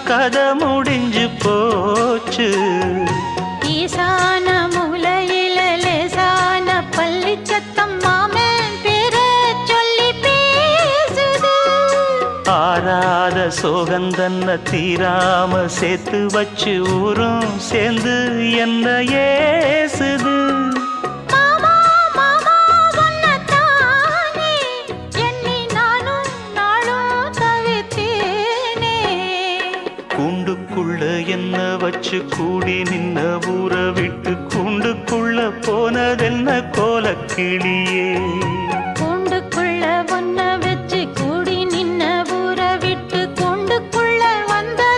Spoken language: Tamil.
கதை முடிஞ்சு போச்சு. ஈசான மூலையில லேசான பள்ளி சத்தம் மாமன் பேர சொல்லி பேசுது. ஆறாத சோகந்தன்ன தீராம சேர்த்து வச்சு ஊரும் சேர்ந்து என்ன ஏசுது. மாமா மாமா உன்னத்தானே எண்ணி நானும் நாளும் தவித்தேனே. கூண்டுக்குள்ள என்ன வச்சு கூடி நின்ன ஊற விட்டு கூண்டுக்குள்ள போனதென்ன கோலக்கிளியே. கூண்டுக்குள்ள ஒன்ன